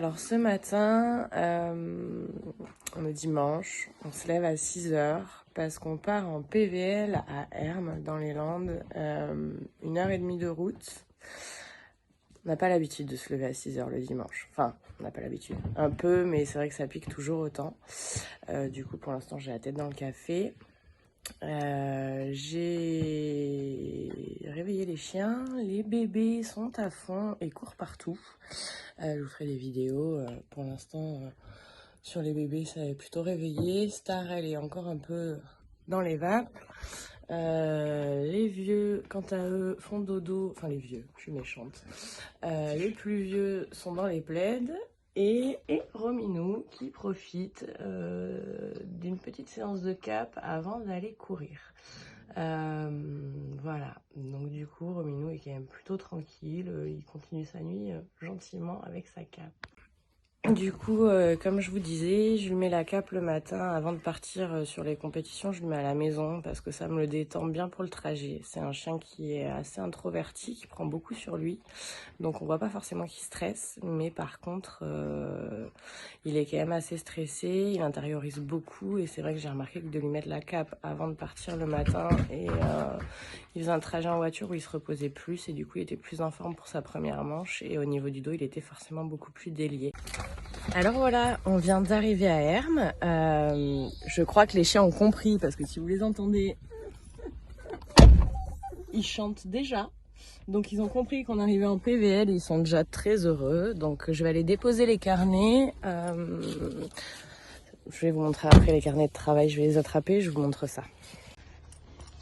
Alors ce matin, on est dimanche, on se lève à 6h parce qu'on part en PVL à Hermes dans les Landes, 1h30 de route. On n'a pas l'habitude de se lever à 6h le dimanche, enfin on n'a pas l'habitude, un peu, mais c'est vrai que ça pique toujours autant. Du coup pour l'instant j'ai la tête dans le café. J'ai réveillé les chiens, les bébés sont à fond et courent partout. Je vous ferai des vidéos, pour l'instant sur les bébés ça est plutôt réveillé. Star elle est encore un peu dans les vapes. Les vieux quant à eux font dodo, enfin les vieux, je suis méchante. Les plus vieux sont dans les plaids. Et Rominou qui profite d'une petite séance de cap avant d'aller courir. Voilà, donc du coup Rominou est quand même plutôt tranquille, il continue sa nuit gentiment avec sa cape. Du coup, comme je vous disais, je lui mets la cape le matin avant de partir sur les compétitions. Je lui mets à la maison parce que ça me le détend bien pour le trajet. C'est un chien qui est assez introverti, qui prend beaucoup sur lui. Donc on voit pas forcément qu'il stresse, mais par contre, il est quand même assez stressé, il intériorise beaucoup. Et c'est vrai que j'ai remarqué que de lui mettre la cape avant de partir le matin, et il faisait un trajet en voiture où il se reposait plus. Et du coup, il était plus en forme pour sa première manche. Et au niveau du dos, il était forcément beaucoup plus délié. Alors voilà, on vient d'arriver à Hermes. Je crois que les chiens ont compris, parce que si vous les entendez, ils chantent déjà. Donc ils ont compris qu'on arrivait en PVL, ils sont déjà très heureux. Donc je vais aller déposer les carnets. Je vais vous montrer après les carnets de travail, je vais les attraper, je vous montre ça.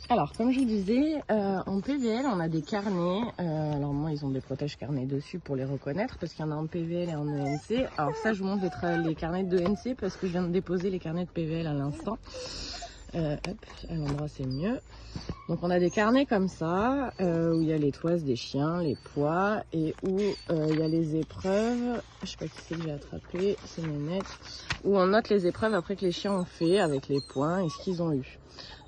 Alors, comme je vous disais, en PVL, on a des carnets. Alors moi, ils ont des protèges carnets dessus pour les reconnaître, parce qu'il y en a en PVL et en ENC. Alors ça, je vous montre les carnets de ENC, parce que je viens de déposer les carnets de PVL à l'instant. Hop, à l'endroit c'est mieux. Donc on a des carnets comme ça, où il y a les toises des chiens, les poids, et où il y a les épreuves. Je sais pas qui c'est que j'ai attrapé, c'est Nénette. Où on note les épreuves après que les chiens ont fait, avec les points et ce qu'ils ont eu.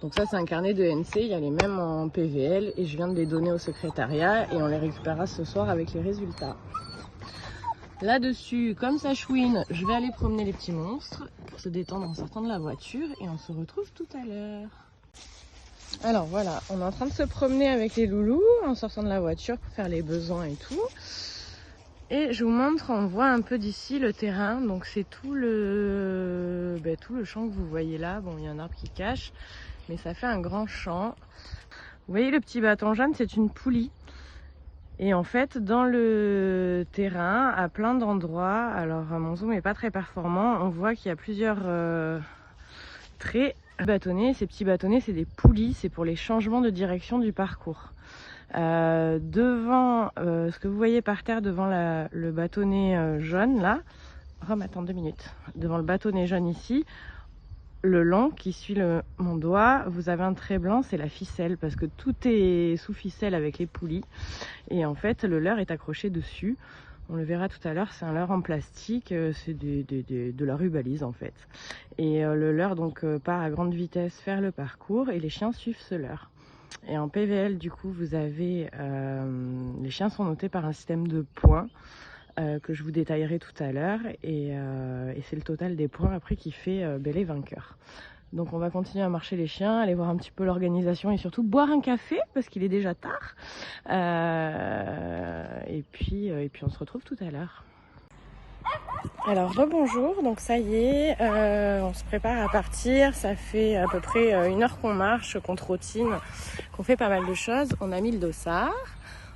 Donc ça c'est un carnet de NC, il y a les mêmes en PVL, et je viens de les donner au secrétariat, et on les récupérera ce soir avec les résultats. Là-dessus, comme ça chouine, je vais aller promener les petits monstres pour se détendre en sortant de la voiture, et on se retrouve tout à l'heure. Alors voilà, on est en train de se promener avec les loulous en sortant de la voiture pour faire les besoins et tout. Et je vous montre, on voit un peu d'ici le terrain, donc c'est tout le champ que vous voyez là. Bon, il y a un arbre qui cache, mais ça fait un grand champ. Vous voyez le petit bâton jaune, c'est une poulie. Et en fait, dans le terrain, à plein d'endroits, alors mon zoom n'est pas très performant, on voit qu'il y a plusieurs traits bâtonnets. Ces petits bâtonnets, c'est des poulies, c'est pour les changements de direction du parcours. Devant ce que vous voyez par terre, devant le bâtonnet jaune là, attends 2 minutes, devant le bâtonnet jaune ici, le long qui suit mon doigt, vous avez un trait blanc, c'est la ficelle, parce que tout est sous ficelle avec les poulies, et en fait le leurre est accroché dessus. On le verra tout à l'heure, c'est un leurre en plastique, c'est de la rubalise en fait. Et le leurre donc part à grande vitesse faire le parcours, et les chiens suivent ce leurre. Et en PVL, du coup, vous avez les chiens sont notés par un système de points que je vous détaillerai tout à l'heure, et c'est le total des points après qui fait les vainqueurs. Donc on va continuer à marcher les chiens, aller voir un petit peu l'organisation et surtout boire un café parce qu'il est déjà tard. Et puis on se retrouve tout à l'heure. Alors rebonjour, donc ça y est, on se prépare à partir. Ça fait à peu près 1 heure qu'on marche, qu'on trottine, qu'on fait pas mal de choses. On a mis le dossard,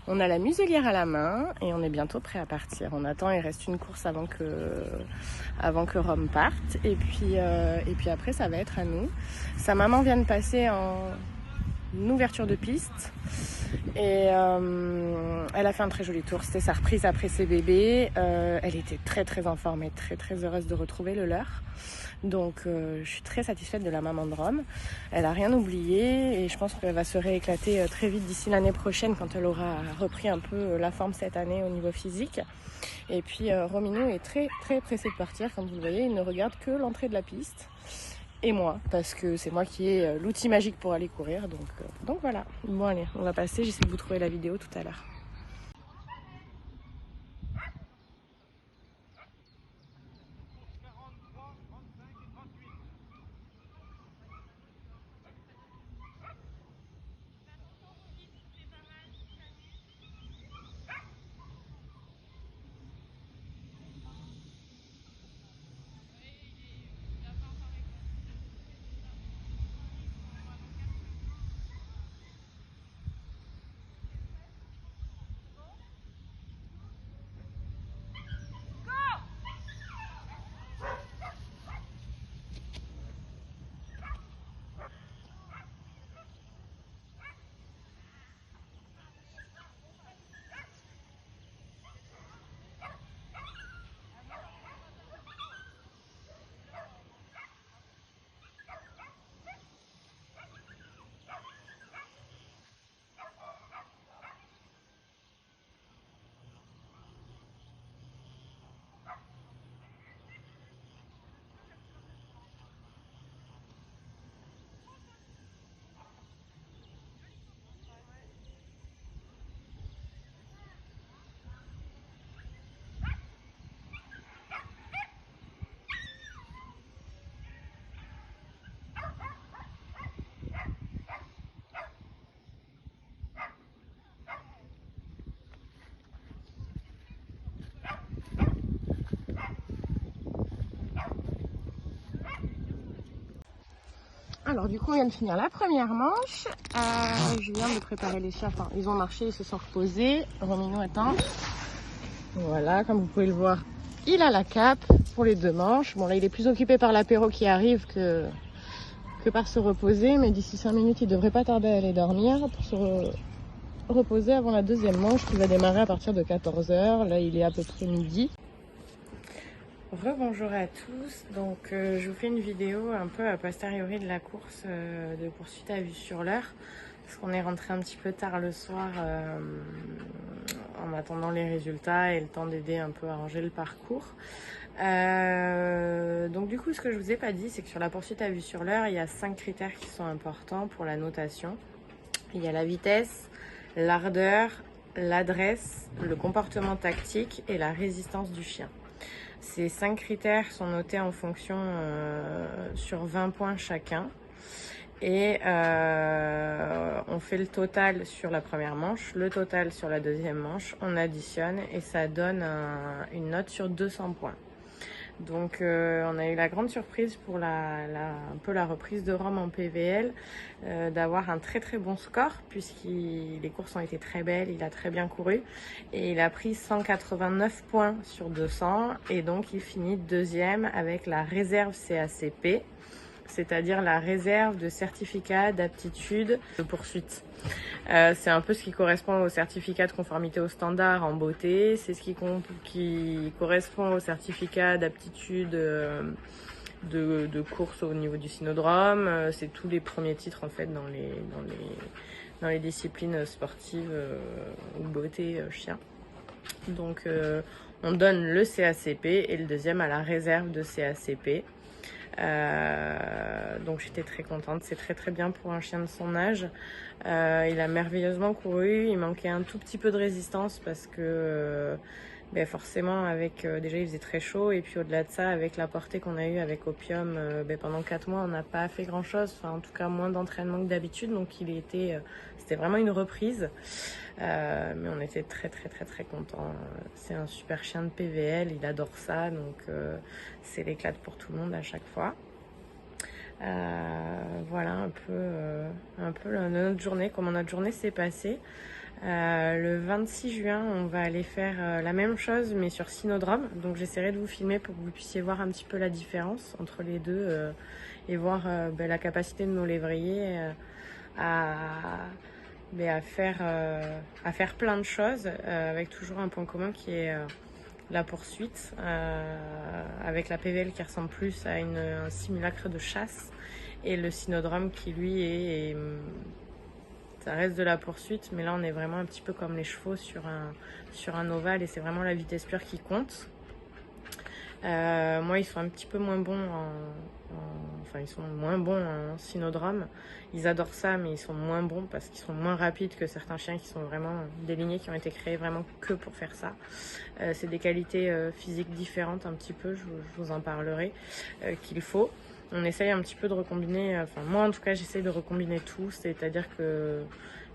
on a la muselière à la main et on est bientôt prêt à partir. On attend, il reste une course avant que Rome parte, et puis après ça va être à nous. Sa maman vient de passer en ouverture de piste, et elle a fait un très joli tour. C'était sa reprise après ses bébés. Elle était très très en forme et très très heureuse de retrouver le leur. Donc je suis très satisfaite de la maman de Rome. Elle a rien oublié, et je pense qu'elle va se rééclater très vite d'ici l'année prochaine, quand elle aura repris un peu la forme cette année au niveau physique. Et puis Rominou est très très pressé de partir. Comme vous le voyez, il ne regarde que l'entrée de la piste et moi, parce que c'est moi qui ai l'outil magique pour aller courir. Donc voilà. Bon allez, on va passer, j'essaie de vous trouver la vidéo tout à l'heure. Alors du coup on vient de finir la première manche. Je viens de préparer les chiens. Enfin, ils ont marché, ils se sont reposés. Romino attend. Voilà, comme vous pouvez le voir, il a la cape pour les 2 manches. Bon là il est plus occupé par l'apéro qui arrive que par se reposer. Mais d'ici 5 minutes il devrait pas tarder à aller dormir pour se reposer avant la 2e manche qui va démarrer à partir de 14h. Là il est à peu près midi. Rebonjour à tous, donc je vous fais une vidéo un peu a posteriori de la course de poursuite à vue sur l'heure parce qu'on est rentré un petit peu tard le soir en attendant les résultats et le temps d'aider un peu à ranger le parcours. Donc du coup ce que je vous ai pas dit c'est que sur la poursuite à vue sur l'heure il y a 5 critères qui sont importants pour la notation. Il y a la vitesse, l'ardeur, l'adresse, le comportement tactique et la résistance du chien. Ces 5 critères sont notés en fonction sur 20 points chacun. Et on fait le total sur la première manche, le total sur la 2e manche, on additionne et ça donne une note sur 200 points. Donc on a eu la grande surprise pour un peu la reprise de Rome en PVL d'avoir un très très bon score puisque les courses ont été très belles, il a très bien couru et il a pris 189 points sur 200 et donc il finit 2e avec la réserve CACP, c'est-à-dire la réserve de certificat d'aptitude de poursuite. C'est un peu ce qui correspond au certificat de conformité aux standards en beauté, c'est ce qui correspond au certificat d'aptitude de course au niveau du cynodrome, c'est tous les premiers titres en fait dans les disciplines sportives ou beauté chien. Donc on donne le CACP et le 2e à la réserve de CACP. Donc j'étais très contente, c'est très très bien pour un chien de son âge. Il a merveilleusement couru, il manquait un tout petit peu de résistance parce que forcément avec déjà il faisait très chaud et puis au-delà de ça avec la portée qu'on a eue avec Opium pendant 4 mois on n'a pas fait grand chose, enfin en tout cas moins d'entraînement que d'habitude, donc c'était vraiment une reprise. Mais on était très très très très contents. C'est un super chien de PVL, il adore ça, donc c'est l'éclate pour tout le monde à chaque fois. Voilà un peu notre journée, comment notre journée s'est passée. Le 26 juin, on va aller faire la même chose mais sur cynodrome. Donc j'essaierai de vous filmer pour que vous puissiez voir un petit peu la différence entre les deux et voir la capacité de nos lévriers à faire plein de choses avec toujours un point commun qui est la poursuite avec la PVL qui ressemble plus à un simulacre de chasse et le cynodrome qui lui ça reste de la poursuite, mais là on est vraiment un petit peu comme les chevaux sur un ovale et c'est vraiment la vitesse pure qui compte. Moi ils sont un petit peu moins bons ils sont moins bons en cynodrome, ils adorent ça mais ils sont moins bons parce qu'ils sont moins rapides que certains chiens qui sont vraiment des lignées qui ont été créées vraiment que pour faire ça. C'est des qualités physiques différentes un petit peu, je vous en parlerai, qu'il faut. On essaye un petit peu de recombiner, moi en tout cas j'essaye de recombiner tout, c'est-à-dire que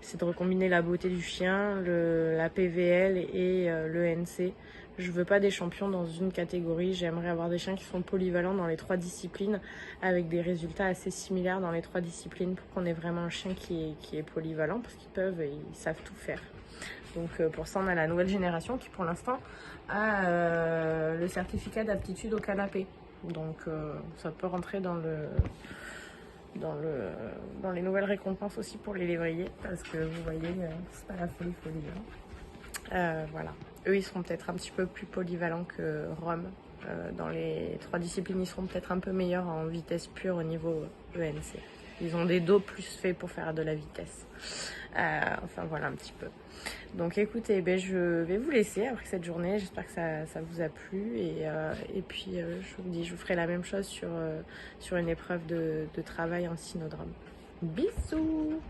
c'est de recombiner la beauté du chien, la PVL et le NC. Je veux pas des champions dans une catégorie, j'aimerais avoir des chiens qui sont polyvalents dans les 3 disciplines avec des résultats assez similaires dans les 3 disciplines pour qu'on ait vraiment un chien qui est polyvalent parce qu'ils ils savent tout faire. Donc pour ça on a la nouvelle génération qui pour l'instant a le certificat d'aptitude au canapé. Donc ça peut rentrer dans les nouvelles récompenses aussi pour les lévriers parce que vous voyez c'est pas la folie voilà, eux ils seront peut-être un petit peu plus polyvalents que Rome dans les 3 disciplines, ils seront peut-être un peu meilleurs en vitesse pure au niveau ENC, ils ont des dos plus faits pour faire de la vitesse. Voilà un petit peu. Donc écoutez, je vais vous laisser après cette journée, j'espère que ça vous a plu et puis je vous dis, je vous ferai la même chose sur une épreuve de travail en cynodrome. Bisous.